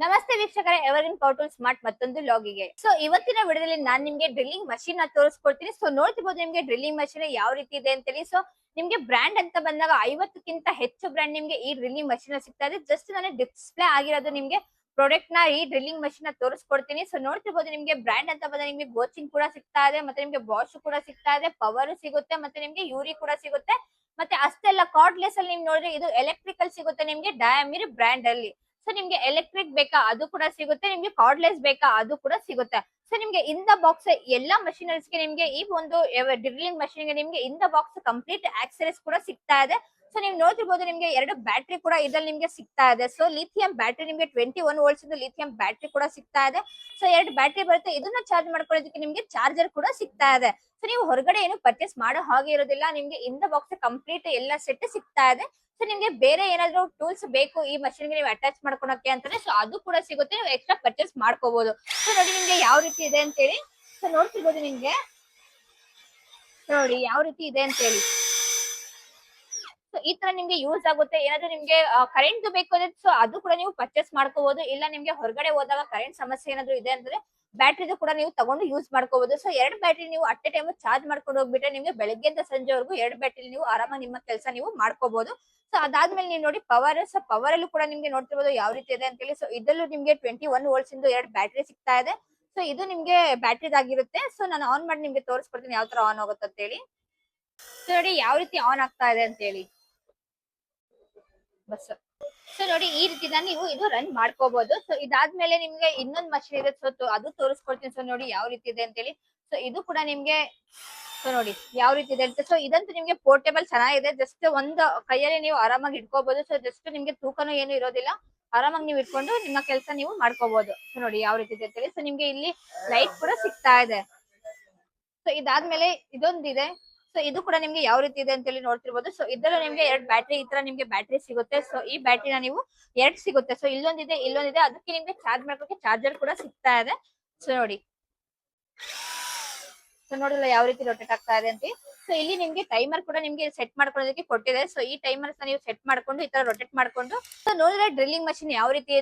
ನಮಸ್ತೆ ವೀಕ್ಷಕರೇ, ಎವರಿನ್ ಪವರ್ಟೂಲ್ ಸ್ಮಾರ್ಟ್ ಮತ್ತೊಂದು ಲಾಗಿಗೆ. ಸೊ ಇವತ್ತಿನ ವಿಡಿಯೋದಲ್ಲಿ ನಾನು ನಿಮ್ಗೆ ಡ್ರಿಲ್ಲಿಂಗ್ ಮಷೀನ್ ತೋರಿಸ್ಕೊಡ್ತೀನಿ. ಸೊ ನೋಡ್ತಿರ್ಬೋದು ನಿಮ್ಗೆ ಡ್ರಿಲ್ಲಿಂಗ್ ಮಷೀನ್ ಯಾವ ರೀತಿ ಇದೆ ಅಂತೇಳಿ. ಸೊ ನಿಮ್ಗೆ ಬ್ರ್ಯಾಂಡ್ ಅಂತ ಬಂದಾಗ 50ಕ್ಕಿಂತ ಹೆಚ್ಚು ಬ್ರ್ಯಾಂಡ್ ನಿಮ್ಗೆ ಈ ಡ್ರಿಲ್ಲಿಂಗ್ ಮಷೀನ್ ಸಿಗ್ತಾ ಇದೆ. ಜಸ್ಟ್ ನಾನು ಡಿಸ್ಪ್ಲೇ ಆಗಿರೋದು ನಿಮ್ಗೆ ಪ್ರಾಡಕ್ಟ್ ನ ಈ ಡ್ರಿಲ್ಲಿಂಗ್ ಮಷೀನ್ ತೋರಿಸ್ಕೊಡ್ತೀನಿ. ಸೊ ನೋಡ್ತಿರ್ಬೋದು ನಿಮ್ಗೆ ಬ್ರ್ಯಾಂಡ್ ಅಂತ ಬಂದಾಗ ನಿಮ್ಗೆ ಗೋಚಿಂಗ್ ಕೂಡ ಸಿಗ್ತಾ ಇದೆ, ಮತ್ತೆ ನಿಮ್ಗೆ ಬಾಷ್ ಕೂಡ ಸಿಗ್ತಾ ಇದೆ, ಪವರ್ ಸಿಗುತ್ತೆ, ಮತ್ತೆ ನಿಮ್ಗೆ ಯೂರಿ ಕೂಡ ಸಿಗುತ್ತೆ. ಮತ್ತೆ ಅಷ್ಟೆಲ್ಲ ಕಾರ್ಡ್ಲೆಸ್ ಅಲ್ಲಿ ನಿಮ್ಗೆ ನೋಡಿದ್ರೆ ಇದು ಎಲೆಕ್ಟ್ರಿಕಲ್ ಸಿಗುತ್ತೆ ನಿಮ್ಗೆ ಡಯಾಮಿರ್ ಬ್ರ್ಯಾಂಡ್ ಅಲ್ಲಿ. ಸೊ ನಿಮ್ಗೆ ಎಲೆಕ್ಟ್ರಿಕ್ ಬೇಕಾ ಅದು ಕೂಡ ಸಿಗುತ್ತೆ, ನಿಮ್ಗೆ ಕಾರ್ಡ್ಲೆಸ್ ಬೇಕಾ ಅದು ಕೂಡ ಸಿಗುತ್ತೆ. ಸೊ ನಿಮ್ಗೆ ಇನ್ ದ ಬಾಕ್ಸ್ ಎಲ್ಲಾ ಮಷೀನರೀಸ್ ಗೆ ನಿಮ್ಗೆ ಈ ಒಂದು ಡ್ರಿಲ್ಲಿಂಗ್ ಮಷೀನ್ ಗೆ ನಿಮ್ಗೆ in the box complete accessories ಕೂಡ ಸಿಗ್ತಾ ಇದೆ. ಸೊ ನೀವು ನೋಡ್ತಿರ್ಬೋದು ನಿಮ್ಗೆ 2 ಬ್ಯಾಟ್ರಿ ಕೂಡ ಇದ್ರಲ್ಲಿ ನಿಮ್ಗೆ ಸಿಗ್ತಾ ಇದೆ. ಸೊ ಲಿಥಿಯಂ ಬ್ಯಾಟ್ರಿ ನಿಮ್ಗೆ 21 ವೋಲ್ಟ್ಸ್ ಇಂದ ಲಿಥಿಯಂ ಬ್ಯಾಟ್ರಿ ಕೂಡ ಸಿಗ್ತಾ ಇದೆ. ಸೊ 2 ಬ್ಯಾಟ್ರಿ ಬರುತ್ತೆ, ಇದನ್ನ ಚಾರ್ಜ್ ಮಾಡ್ಕೊಳ್ಳೋದಕ್ಕೆ ನಿಮ್ಗೆ ಚಾರ್ಜರ್ ಕೂಡ ಸಿಗ್ತಾ ಇದೆ. ಸೊ ನೀವು ಹೊರಗಡೆ ಏನು ಪರ್ಚೇಸ್ ಮಾಡೋ ಹಾಗೆ ಇರೋದಿಲ್ಲ, ನಿಮ್ಗೆ ಇನ್ ದ ಬಾಕ್ಸ್ ಕಂಪ್ಲೀಟ್ ಎಲ್ಲ ಸೆಟ್ ಸಿಗ್ತಾ ಇದೆ. ಸೊ ನಿಮ್ಗೆ ಬೇರೆ ಏನಾದ್ರು ಟೂಲ್ಸ್ ಬೇಕು ಈ ಮಷೀನ್ ಗೆ ನೀವು ಅಟ್ಯಾಚ್ ಮಾಡ್ಕೊಳಕ್ಕೆ ಅಂತಾನೆ, ಸೊ ಅದು ಕೂಡ ಸಿಗುತ್ತೆ, ನೀವು ಎಕ್ಸ್ಟ್ರಾ ಪರ್ಚೇಸ್ ಮಾಡ್ಕೋಬಹುದು. ಸೊ ನೋಡಿ ನಿಮ್ಗೆ ಯಾವ ರೀತಿ ಇದೆ ಅಂತ ಹೇಳಿ. ಸೊ ನೋಡ್ತಿರ್ಬೋದು ನಿಮ್ಗೆ ನೋಡಿ ಯಾವ ರೀತಿ ಇದೆ ಅಂತ ಹೇಳಿ. ಸೊ ಈ ತರ ನಿಮ್ಗೆ ಯೂಸ್ ಆಗುತ್ತೆ. ಏನಾದ್ರು ನಿಮ್ಗೆ ಕರೆಂಟ್ ಬೇಕು ಅಂದ್ರೆ ಸೊ ಅದು ಕೂಡ ನೀವು ಪರ್ಚೇಸ್ ಮಾಡ್ಕೋಬಹುದು. ಇಲ್ಲ ನಿಮ್ಗೆ ಹೊರಗಡೆ ಹೋದಾಗ ಕರೆಂಟ್ ಸಮಸ್ಯೆ ಏನಾದ್ರು ಇದೆ ಅಂದ್ರೆ ಬ್ಯಾಟ್ರಿದು ಕೂಡ ನೀವು ತಗೊಂಡು ಯೂಸ್ ಮಾಡ್ಕೋಬಹುದು. ಸೊ 2 ಬ್ಯಾಟ್ರಿ ನೀವು ಅಟ್ ಎ ಟೈಮ್ ಚಾರ್ಜ್ ಮಾಡ್ಕೊಂಡು ಹೋಗ್ಬಿಟ್ರೆ ನಿಮ್ಗೆ ಬೆಳಗ್ಗೆಯಿಂದ ಸಂಜೆವರೆಗೂ 2 ಬ್ಯಾಟ್ರಿ ನೀವು ಆರಾಮಾಗಿ ನಿಮ್ಮ ಕೆಲಸ ನೀವು ಮಾಡ್ಕೋಬಹುದು. ಸೊ ಅದಾದ್ಮೇಲೆ ನೀವು ನೋಡಿ ಪವರ್. ಸೊ ಪವರ್ ಅಲ್ಲೂ ಕೂಡ ನಿಮ್ಗೆ ನೋಡ್ತಿರ್ಬೋದು ಯಾವ ರೀತಿ ಇದೆ ಅಂತ ಹೇಳಿ. ಸೊ ಇದರಲ್ಲೂ ನಿಮ್ಗೆ 21 ವೋಲ್ಟ್ಸ್ ಇಂದ 2 ಬ್ಯಾಟ್ರಿ ಸಿಗ್ತಾ ಇದೆ. ಸೊ ಇದು ನಿಮ್ಗೆ ಬ್ಯಾಟ್ರಿದಾಗಿರುತ್ತೆ. ಸೊ ನಾನು ಆನ್ ಮಾಡಿ ನಿಮ್ಗೆ ತೋರಿಸ್ಕೊಡ್ತೀನಿ ಯಾವ ತರ ಆನ್ ಆಗುತ್ತೆ ಅಂತ ಹೇಳಿ. ಸೊ ನೋಡಿ ಯಾವ ರೀತಿ ಆನ್ ಆಗ್ತಾ ಇದೆ ಅಂತ ಹೇಳಿ ಬಸ್. ಸೊ ನೋಡಿ ಈ ರೀತಿ ನೀವು ಇದು ರನ್ ಮಾಡ್ಕೋಬಹುದು. ಸೊ ಇದಾದ್ಮೇಲೆ ನಿಮ್ಗೆ ಇನ್ನೊಂದು ಮಷೀನ್ ಇದೆ, ಸೊ ಅದು ತೋರಿಸ್ಕೊಡ್ತೀನಿ. ಸೊ ನೋಡಿ ಯಾವ ರೀತಿ ಇದೆ ಅಂತ ಹೇಳಿ. ಸೊ ಇದು ಕೂಡ ನಿಮ್ಗೆ ಸೊ ನೋಡಿ ಯಾವ ರೀತಿ ಇದೆ ಅಂತ. ಸೊ ಇದಂತೂ ನಿಮ್ಗೆ ಪೋರ್ಟೇಬಲ್ ಚೆನ್ನಾಗಿದೆ. ಜಸ್ಟ್ ಒಂದು ಕೈಯಲ್ಲಿ ನೀವು ಆರಾಮಾಗಿ ಇಟ್ಕೋಬಹುದು. ಸೊ ಜಸ್ಟ್ ನಿಮ್ಗೆ ತೂಕನೂ ಏನು ಇರೋದಿಲ್ಲ, ಆರಾಮಾಗಿ ನೀವು ಇಟ್ಕೊಂಡು ನಿಮ್ಮ ಕೆಲಸ ನೀವು ಮಾಡ್ಕೋಬಹುದು. ಸೊ ನೋಡಿ ಯಾವ ರೀತಿ ಇದೆ ಅಂತ ಹೇಳಿ. ಸೊ ನಿಮ್ಗೆ ಇಲ್ಲಿ ಲೈಟ್ ಕೂಡ ಸಿಗ್ತಾ ಇದೆ. ಸೊ ಇದಾದ್ಮೇಲೆ ಇದೊಂದಿದೆ. ಸೊ ಇದು ಕೂಡ ನಿಮ್ಗೆ ಯಾವ ರೀತಿ ಇದೆ ಅಂತ ಹೇಳಿ ನೋಡ್ತಿರ್ಬೋದು. ಸೊ ಇದ್ರಲ್ಲಿ ನಿಮ್ಗೆ 2 ಬ್ಯಾಟ್ರಿ ಈ ತರ ನಿಮ್ಗೆ ಬ್ಯಾಟ್ರಿ ಸಿಗುತ್ತೆ. ಸೊ ಈ ಬ್ಯಾಟ್ರಿನ ನೀವು 2 ಸಿಗುತ್ತೆ. ಸೊ ಇಲ್ಲೊಂದಿದೆ ಅದಕ್ಕೆ ನಿಮ್ಗೆ ಚಾರ್ಜ್ ಮಾಡ್ಲಿಕ್ಕೆ ಚಾರ್ಜರ್ ಕೂಡ ಸಿಗ್ತಾ ಇದೆ. ಸೊ ನೋಡಿ ಸೊ ನೋಡಿಲ್ಲ ಯಾವ ರೀತಿ ರೊಟೇಟ್ ಆಗ್ತಾ ಇದೆ ಅಂತ. ಸೊ ಇಲ್ಲಿ ನಿಮ್ಗೆ ಟೈಮರ್ ಕೂಡ ನಿಮ್ಗೆ ಸೆಟ್ ಮಾಡ್ಕೊಳ್ಳೋದಕ್ಕೆ ಕೊಟ್ಟಿದೆ. ಸೊ ಈ ಟೈಮರ್ಸ್ ನೀವು ಸೆಟ್ ಮಾಡ್ಕೊಂಡು ಈ ತರ ರೊಟೇಟ್ ಮಾಡ್ಕೊಂಡು ಸೊ ನೋಡಿದ್ರೆ ಡ್ರಿಲ್ಲಿಂಗ್ ಮಷೀನ್ ಯಾವ ರೀತಿ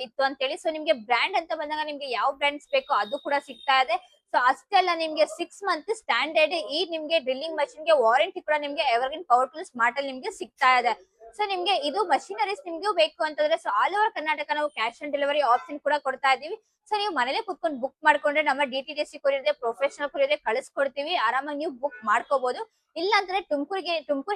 ಇತ್ತು ಅಂತ ಹೇಳಿ. ಸೊ ನಿಮ್ಗೆ ಬ್ರ್ಯಾಂಡ್ ಅಂತ ಬಂದಾಗ ನಿಮ್ಗೆ ಯಾವ ಬ್ರ್ಯಾಂಡ್ಸ್ ಬೇಕೋ ಅದು ಕೂಡ ಸಿಗ್ತಾ ಇದೆ. ಸೊ ಅಷ್ಟೆಲ್ಲ ನಿಮ್ಗೆ 6 ಮಂತ್ ಸ್ಟ್ಯಾಂಡರ್ಡ್ ಈ ನಿಮ್ಗೆ ಡ್ರಿಲ್ಲಿಂಗ್ ಮಷೀನ್ ಗೆ ವಾರಂಟಿ ಕೂಡ ನಿಮ್ಗೆ ಎವರ್ಗ್ರೀನ್ ಪವರ್ಟೂಲ್ ಸ್ಮಾರ್ಟ್ ಅಲ್ಲಿ ನಿಮ್ಗೆ ಸಿಗ್ತಾ ಇದೆ. ಸೊ ನಿಮ್ಗೆ ಇದು ಮಷೀನರೀಸ್ ನಿಮ್ಗೂ ಬೇಕು ಅಂತಂದ್ರೆ ಸೊ ಆಲ್ ಓವರ್ ಕರ್ನಾಟಕ ನಾವು ಕ್ಯಾಶ್ ಆನ್ ಡೆಲಿವರಿ ಆಪ್ಷನ್ ಕೂಡ ಕೊಡ್ತಾ ಇದೀವಿ. ಸೊ ನೀವು ಮನೇಲೆ ಕುತ್ಕೊಂಡು ಬುಕ್ ಮಾಡ್ಕೊಂಡ್ರೆ ನಮ್ಮ DTDC ಕೊರಿಯರ್ ಪ್ರೊಫೆಷನಲ್ ಕೊರಿಯರ್ ಕಳಿಸ್ಕೊಡ್ತೀವಿ, ಆರಾಮಾಗಿ ನೀವು ಬುಕ್ ಮಾಡ್ಕೋಬಹುದು. ಇಲ್ಲ ಅಂದ್ರೆ ತುಮಕೂರು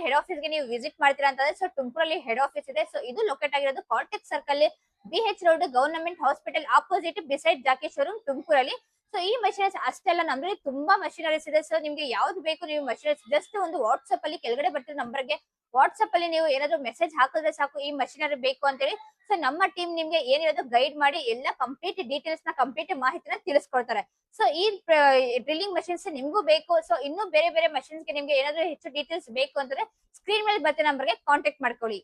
ಹೆಡ್ ಆಫೀಸ್ ಗೆ ನೀವು ವಿಸಿಟ್ ಮಾಡ್ತೀರಾ ಅಂತಂದ್ರೆ ಸೊ ತುಮಕೂರಲ್ಲಿ ಹೆಡ್ ಆಫೀಸ್ ಇದೆ. ಸೊ ಇದು ಲೊಕೇಟ್ ಆಗಿರೋದು cortex circle BH road government hospital opposite beside ಜಾಕೇಶ್ ಶೋರೂಮ್ ತುಮಕೂರಲ್ಲಿ. ಸೊ ಈ ಮಷೀನರೀಸ್ ಅಷ್ಟೆಲ್ಲ ನಮ್ಗೆ ತುಂಬಾ ಮಷೀನರೀಸ್ ಇದೆ. ಸೊ ನಿಮ್ಗೆ ಯಾವ್ದು ಬೇಕು ನೀವು ಮಷೀನರೀಸ್ ಜಸ್ಟ್ ಒಂದು ವಾಟ್ಸ್ಆಪ್ ಅಲ್ಲಿ ಕೆಳಗಡೆ ಬರ್ತಿರೋ ನಂಬರ್ಗೆ ವಾಟ್ಸ್ಆಪ್ ಅಲ್ಲಿ ನೀವು ಏನಾದ್ರು ಮೆಸೇಜ್ ಹಾಕಿದ್ರೆ ಸಾಕು ಈ ಮಷೀನರಿ ಬೇಕು ಅಂತ ಹೇಳಿ. ಸೊ ನಮ್ಮ ಟೀಮ್ ನಿಮ್ಗೆ ಏನಿರೋದು ಗೈಡ್ ಮಾಡಿ ಎಲ್ಲ ಕಂಪ್ಲೀಟ್ ಡೀಟೇಲ್ಸ್ ನ ಕಂಪ್ಲೀಟ್ ಮಾಹಿತಿನ ತಿಳಿಸ್ಕೊಡ್ತಾರೆ. ಸೊ ಈ ಡ್ರಿಲ್ಲಿಂಗ್ ಮಷೀನ್ಸ್ ನಿಮ್ಗೂ ಬೇಕು. ಸೊ ಇನ್ನು ಬೇರೆ ಬೇರೆ ಮಷೀನ್ಸ್ ಗೆ ನಿಮ್ಗೆ ಏನಾದ್ರು ಹೆಚ್ಚು ಡೀಟೇಲ್ಸ್ ಬೇಕು ಅಂದ್ರೆ ಸ್ಕ್ರೀನ್ ಮೇಲೆ ಬರ್ತಿರೋ ನಂಬರ್ಗೆ ಕಾಂಟ್ಯಾಕ್ಟ್ ಮಾಡ್ಕೊಳ್ಳಿ.